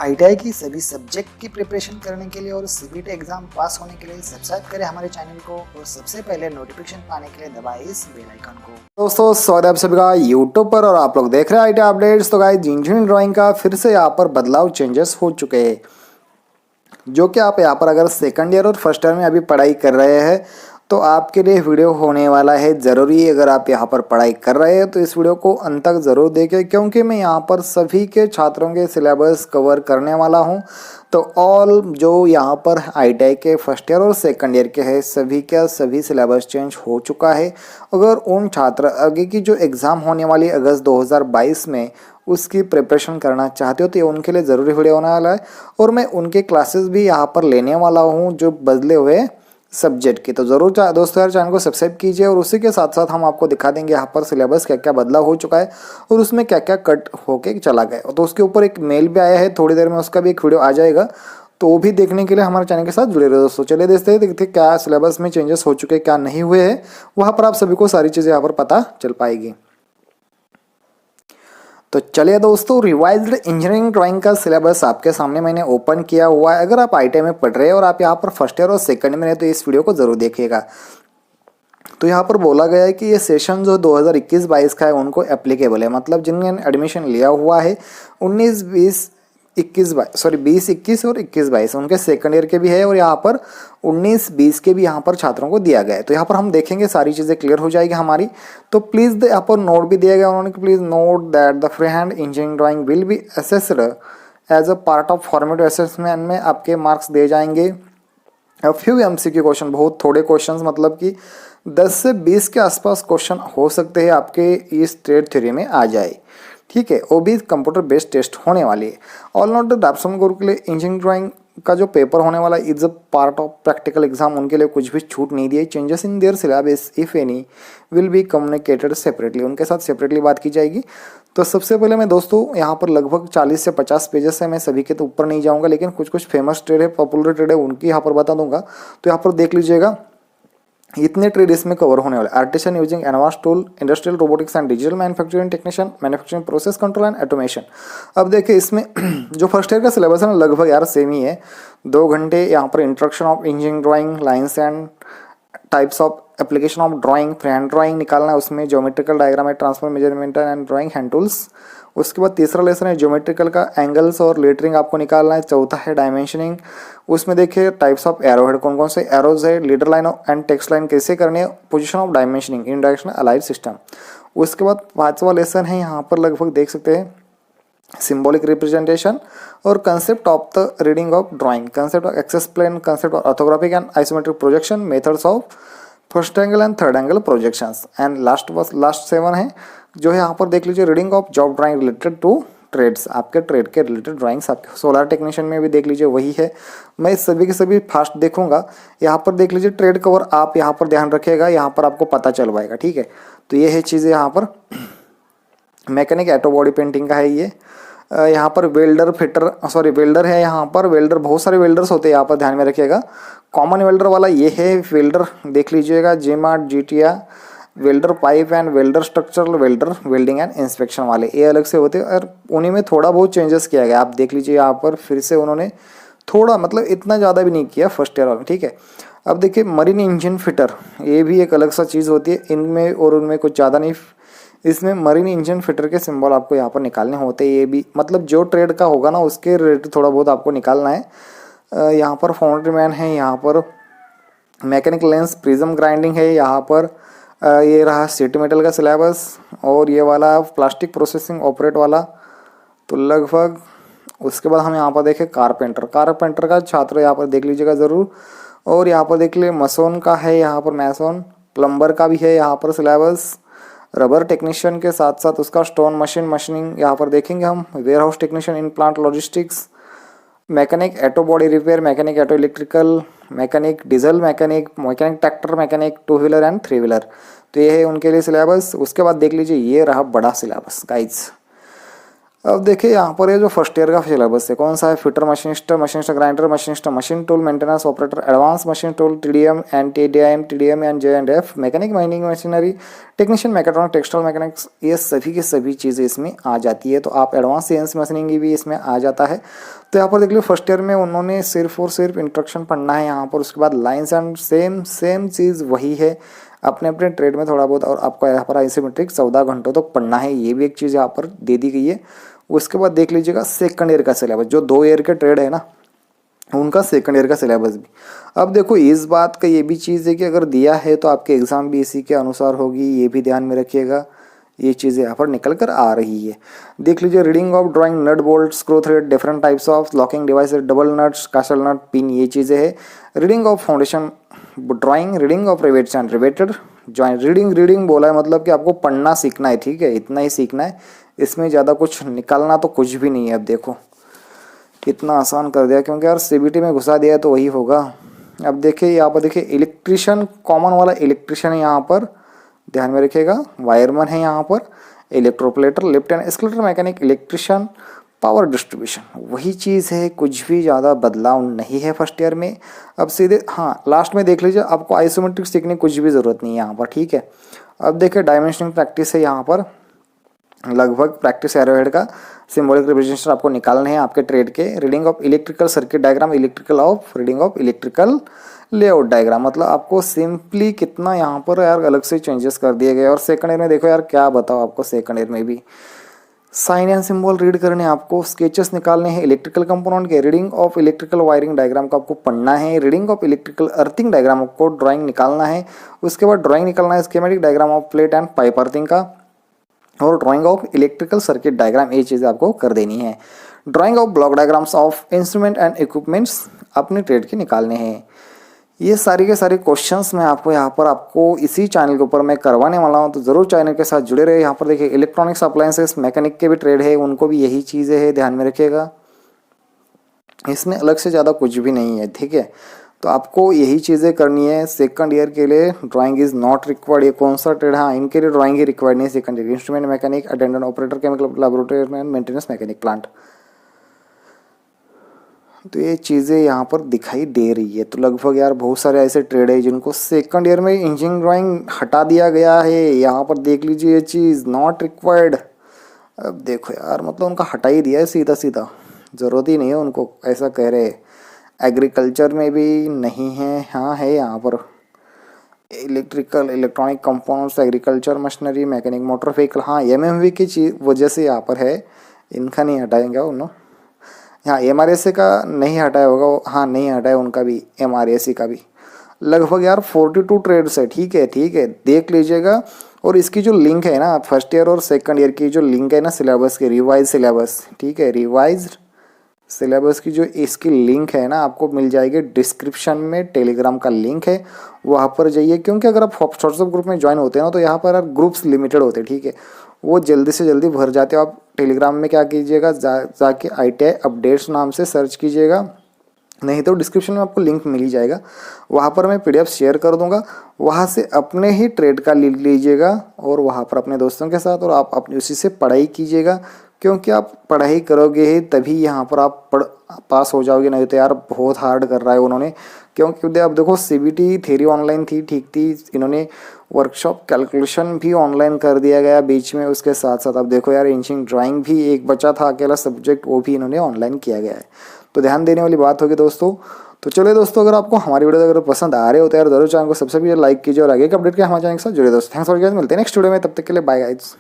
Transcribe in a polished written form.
ITI की सभी subject की प्रिपरेशन करने के लिए और सीबीटी एग्जाम पास होने के लिए सब्सक्राइब करें हमारे चैनल को और सबसे पहले नोटिफिकेशन पाने के लिए दबाएं इस बेल आइकन को। दोस्तों स्वागत है आप सभी का यूट्यूब पर और आप लोग देख रहे हैं आईटीआई अपडेट्स। तो गाइस इंजीनियरिंग ड्राइंग का फिर से यहाँ पर बदलाव चेंजेस हो चुके हैं, जो कि आप यहाँ पर अगर सेकंड ईयर और फर्स्ट ईयर में अभी पढ़ाई कर रहे हैं तो आपके लिए वीडियो होने वाला है ज़रूरी। अगर आप यहाँ पर पढ़ाई कर रहे हैं तो इस वीडियो को अंत तक ज़रूर देखें, क्योंकि मैं यहाँ पर सभी के छात्रों के सिलेबस कवर करने वाला हूँ। तो ऑल जो यहाँ पर आईटीआई के फर्स्ट ईयर और सेकंड ईयर के हैं सभी का सभी सिलेबस चेंज हो चुका है। अगर उन छात्र आगे की जो एग्ज़ाम होने वाली अगस्त 2022 में उसकी प्रिपरेशन करना चाहते हो तो ये उनके लिए ज़रूरी वीडियो होने वाला है। और मैं उनके क्लासेस भी यहाँ पर लेने वाला हूँ जो बदले हुए सब्जेक्ट की। तो ज़रूर दोस्तों यार चैनल को सब्सक्राइब कीजिए और उसी के साथ साथ हम आपको दिखा देंगे यहाँ पर सिलेबस क्या क्या बदलाव हो चुका है और उसमें क्या क्या कट होके चला गया। तो उसके ऊपर एक मेल भी आया है, थोड़ी देर में उसका भी एक वीडियो आ जाएगा, तो वो भी देखने के लिए हमारे चैनल के साथ जुड़े रहे दोस्तों। चलिए देखते क्या सिलेबस में चेंजेस हो चुके हैं, क्या नहीं हुए हैं, वहाँ पर आप सभी को सारी चीज़ें यहाँ पर पता चल पाएगी। तो चलिए दोस्तों, रिवाइज्ड इंजीनियरिंग ड्राइंग का सिलेबस आपके सामने मैंने ओपन किया हुआ है। अगर आप आईटीआई में पढ़ रहे हैं और आप यहाँ पर फर्स्ट ईयर और सेकंड में हैं तो इस वीडियो को ज़रूर देखिएगा। तो यहाँ पर बोला गया है कि ये सेशन जो 2021-22 का है उनको एप्लीकेबल है, मतलब जिन्होंने एडमिशन लिया हुआ है 20 21 और 21-22 उनके सेकंड ईयर के भी है और यहाँ पर 19-20 के भी यहाँ पर छात्रों को दिया गया है। तो यहाँ पर हम देखेंगे सारी चीज़ें क्लियर हो जाएगी हमारी। तो प्लीज़ यहाँ पर नोट भी दिया गया उन्होंने कि please note that the free hand engineering drawing will be assessed as a part of formative assessment में आपके मार्क्स दिए जाएंगे। फ्यू एमसीक्यू क्वेश्चन, बहुत थोड़े क्वेश्चन, मतलब कि 10 से 20 के आसपास क्वेश्चन हो सकते हैं आपके इस ट्रेड थ्योरी में आ जाए, ठीक है। वो भी कंप्यूटर बेस्ड टेस्ट होने वाली है। ऑल नॉट दैप्सन ग्रुप के लिए इंजीनियरिंग ड्राइंग का जो पेपर होने वाला है is a part of practical exam, उनके लिए कुछ भी छूट नहीं दी है। Changes in their syllabus if any will be communicated separately, उनके साथ सेपरेटली बात की जाएगी। तो सबसे पहले मैं दोस्तों यहाँ पर लगभग 40 से 50 पेजेस है, मैं सभी के तो ऊपर नहीं जाऊँगा, लेकिन कुछ कुछ फेमस ट्रेड है, पॉपुलर ट्रेड है, उनकी यहाँ पर बता दूंगा। तो यहाँ पर देख लीजिएगा इतने ट्रेड इसमें कवर होने वाले। Artisan using advance tool, industrial robotics and digital manufacturing technician, manufacturing process control and automation. अब देखिए इसमें जो फर्स्ट ईयर का सिलेबस है ना लगभग यार सेम ही है। 2 घंटे यहाँ पर introduction of engineering drawing, lines and types of application of drawing, free hand drawing निकालना है, उसमें ज्योमेट्रिकल डायग्राम है, transfer measurement and drawing hand tools. उसके बाद तीसरा लेसन है ज्योमेट्रिकल का एंगल्स और लेटरिंग आपको निकालना है। चौथा है डायमेंशनिंग, उसमें देखिए टाइप्स ऑफ एरो हेड, कौन कौन से एरोज है, leader line and text line कैसे करनी है, position of dimensioning in direction allied system. उसके बाद 5वां लेसन है, यहाँ पर लगभग देख सकते हैं सिंबॉलिक रिप्रेजेंटेशन और concept of the reading of drawing, concept of axis plane, concept of orthographic and isometric projection, methods of first angle and third angle projections. And last 7 है जो है यहाँ पर देख लीजिए reading of job drawing related to trades, आपके trade के related drawings आपके सोलर टेक्नीशियन में भी देख लीजिए वही है। मैं सभी के सभी फास्ट देखूंगा। यहाँ पर देख लीजिए ट्रेड कवर, आप यहाँ पर ध्यान रखिएगा, यहाँ पर आपको पता चल पाएगा, ठीक है। तो ये है चीज़ें यहाँ पर। मैकेनिक ऑटो बॉडी पेंटिंग का है ये। यहाँ पर वेल्डर है, यहाँ पर वेल्डर बहुत सारे वेल्डर्स होते हैं, यहाँ पर ध्यान में रखिएगा। कॉमन वेल्डर वाला ये है वेल्डर, देख लीजिएगा जेमार्ट, जीटिया, welder pipe and welder structural welder, welding and inspection वाले, ये अलग से होते हैं और उन्हीं में थोड़ा बहुत चेंजेस किया गया। आप देख लीजिए यहाँ पर फिर से उन्होंने थोड़ा, मतलब इतना ज़्यादा भी नहीं किया फर्स्ट ईयर वाला, ठीक है। अब देखिए मरीन इंजन फिटर, ये भी एक अलग सा चीज़ होती है, इनमें और उनमें कुछ ज़्यादा नहीं। इसमें मरीन इंजन फिटर के सिंबल आपको यहाँ पर निकालने होते हैं, ये भी मतलब जो ट्रेड का होगा ना उसके रिलेटेड थोड़ा बहुत आपको निकालना है। यहाँ पर फाउंड्री मैन है, यहाँ पर मैकेनिक लेंस प्रिज्म ग्राइंडिंग है, यहाँ पर ये रहा सीट मेटल का सिलेबस और ये वाला प्लास्टिक प्रोसेसिंग ऑपरेट वाला। तो लगभग उसके बाद हम यहाँ पर देखें कारपेंटर का छात्र यहाँ पर देख लीजिएगा ज़रूर। और यहाँ पर देख लीजिए मसोन का है, यहाँ पर मैसोन, प्लम्बर का भी है यहाँ पर सिलेबस। रबर टेक्नीशियन के साथ साथ उसका स्टोन मशीनिंग यहाँ पर देखेंगे हम। Warehouse technician in plant logistics, mechanic auto body repair, mechanic auto electrical, mechanic diesel mechanic tractor mechanic, 2 wheeler and 3 wheeler. तो ये है उनके लिए सिलेबस। उसके बाद देख लीजिए ये रहा बड़ा सिलेबस गाइज। अब देखिए यहाँ पर ये जो फर्स्ट ईयर का सिलेबस है कौन सा है, fitter machinist, machinist grinder, machinist machine tool maintenance operator, advance machine tool, TDM and TDM, TDM and जे&एफ, mechanic mining machinery, technician mechatronic, textile mechanics, ये सभी की सभी चीज़ें इसमें आ जाती है। तो आप एडवांस सीएनसी मशीनिंग भी इसमें आ जाता है। तो यहाँ पर देख लीजिए फर्स्ट ईयर में उन्होंने सिर्फ और सिर्फ इंस्ट्रक्शन पढ़ना है यहाँ पर, उसके बाद लाइन्स एंड सेम चीज़ वही है अपने अपने ट्रेड में थोड़ा बहुत, और आपको यहाँ पर आइसोमेट्रिक 14 घंटों तक पढ़ना है, ये भी एक चीज़ यहाँ पर दे दी गई है। उसके बाद देख लीजिएगा सेकंड ईयर का सिलेबस, जो 2 ईयर के ट्रेड है ना उनका सेकंड ईयर का सिलेबस भी। अब देखो इस बात का ये भी चीज़ है कि अगर दिया है तो आपके एग्ज़ाम भी इसी के अनुसार होगी, ये भी ध्यान में रखिएगा। ये चीज़ें यहाँ पर निकल कर आ रही है। देख लीजिए reading of drawing, nut bolt, screw thread, different types of locking device, double nuts, castle nut, pin, ये चीज़ें है। Reading of foundation drawing, reading of rivets and riveted joint. Reading बोला है मतलब कि आपको पढ़ना सीखना है, ठीक है, इतना ही सीखना है, इसमें ज़्यादा कुछ निकालना तो कुछ भी नहीं है। अब देखो इतना आसान कर दिया, क्योंकि यार सीबीटी में घुसा दिया है तो वही होगा। अब देखिए यहाँ पर देखिए इलेक्ट्रिशियन, कॉमन वाला इलेक्ट्रिशियन है यहाँ पर, ध्यान में रखिएगा। वायरमैन है यहाँ पर, electroplater, lift and escalator mechanic, electrician, power distribution, वही चीज़ है, कुछ भी ज़्यादा बदलाव नहीं है फर्स्ट ईयर में। अब सीधे हाँ लास्ट में देख लीजिए, आपको आइसोमेट्रिक सीखने की कुछ भी ज़रूरत नहीं है यहाँ पर, ठीक है। अब देखिए डायमेंशनिंग प्रैक्टिस है यहाँ पर, लगभग प्रैक्टिस एरोहेड का सिंबॉलिक रिप्रेजेंटेशन आपको निकालने हैं आपके ट्रेड के। Reading of electrical circuit diagram, electrical of reading of electrical layout diagram, मतलब आपको सिंपली कितना यहाँ पर यार अलग से चेंजेस कर दिए गए। और सेकंड ईयर में देखो यार क्या बताओ आपको, सेकंड ईयर में भी साइन एंड सिंबल रीड करने, आपको स्केचेस निकालने हैं इलेक्ट्रिकल कंपोनेंट के, reading of electrical wiring diagram को आपको पढ़ना है, reading of electrical earthing diagram को ड्राइंग निकालना है। उसके बाद ड्राइंग निकालना है schematic diagram of plate and pipe earthing का, और drying of electrical circuit diagram, ये चीज़ें आपको कर देनी है। Drying of block diagrams of instrument and equipments अपने ट्रेड के निकालने हैं। ये सारी के सारे क्वेश्चंस मैं आपको यहाँ पर आपको इसी चैनल के ऊपर मैं करवाने वाला हूँ, तो ज़रूर चैनल के साथ जुड़े रहे। यहाँ पर देखिए इलेक्ट्रॉनिक्स अप्लायंसेस मैकेनिक के भी ट्रेड है, उनको भी यही चीज़ें है, ध्यान में रखिएगा। इसमें अलग से ज़्यादा कुछ भी नहीं है, ठीक है। तो आपको यही चीज़ें करनी है। सेकंड ईयर के लिए ड्राइंग इज़ नॉट रिक्वायर्ड। ये कौन सा ट्रेड, हाँ इनके लिए ड्राइंग ही रिक्वायर्ड नहीं है second year. Instrument mechanic, attendant operator, chemical laboratory and maintenance mechanic plant, तो ये चीज़ें यहाँ पर दिखाई दे रही है। तो लगभग यार बहुत सारे ऐसे ट्रेड है जिनको सेकंड ईयर में इंजीनियरिंग ड्राइंग हटा दिया गया है। यहाँ पर देख लीजिए ये चीज़ नॉट रिक्वायर्ड। अब देखो यार मतलब उनका हटा ही दिया है सीधा सीधा, ज़रूरत ही नहीं है उनको, ऐसा कह रहे। एग्रीकल्चर में भी नहीं है, हाँ है यहाँ पर electrical electronic compounds, agriculture machinery, mechanic motor vehicle, हाँ एमएमवी की चीज़ वजह से यहाँ पर है, इनका नहीं हटाएंगे उन्होंने। हाँ एमआरएससी का नहीं हटाया होगा, हाँ नहीं हटाया उनका भी, एमआरएससी का भी। लगभग यार 42 ट्रेड्स है, ठीक है ठीक है, देख लीजिएगा। और इसकी जो लिंक है ना फर्स्ट ईयर और सेकंड ईयर की जो लिंक है ना सिलेबस की, रिवाइज सिलेबस, ठीक है, रिवाइज सिलेबस की जो इसकी लिंक है ना आपको मिल जाएगी डिस्क्रिप्शन में, टेलीग्राम का लिंक है, वहाँ पर जाइए। क्योंकि अगर आप व्हाट्सएप ग्रुप में ज्वाइन होते हैं ना तो यहाँ पर ग्रुप्स लिमिटेड होते हैं, ठीक है, वो जल्दी से जल्दी भर जाते हो। आप टेलीग्राम में क्या कीजिएगा, जाके ITI अपडेट्स नाम से सर्च कीजिएगा, नहीं तो डिस्क्रिप्शन में आपको लिंक मिल ही जाएगा, वहाँ पर मैं PDF शेयर कर दूंगा, वहाँ से अपने ही ट्रेड का लिंक लीजिएगा और वहाँ पर अपने दोस्तों के साथ और आप अपनी उसी से पढ़ाई कीजिएगा। क्योंकि आप पढ़ाई करोगे ही तभी यहाँ पर आप पास हो जाओगे, नहीं तो यार बहुत हार्ड कर रहा है उन्होंने। क्योंकि अब देखो CBT थ्योरी ऑनलाइन थी, ठीक थी, इन्होंने वर्कशॉप कैलकुलेशन भी ऑनलाइन कर दिया गया बीच में। उसके साथ साथ अब देखो यार इंजीनियरिंग ड्राइंग भी एक बचा था अकेला सब्जेक्ट, वो भी इन्होंने ऑनलाइन किया गया है। तो ध्यान देने वाली बात होगी दोस्तों। तो चलिए दोस्तों, अगर आपको हमारी वीडियो अगर पसंद आ रहे होते हैं यार जरूर चैनल को सबसे पहले लाइक कीजिए और आगे के अपडेट के हमारे चैनल के साथ जुड़े दोस्तों। थैंक्स फॉर गाइस, मिलते हैं नेक्स्ट वीडियो में, तब तक के लिए बाय गाइस।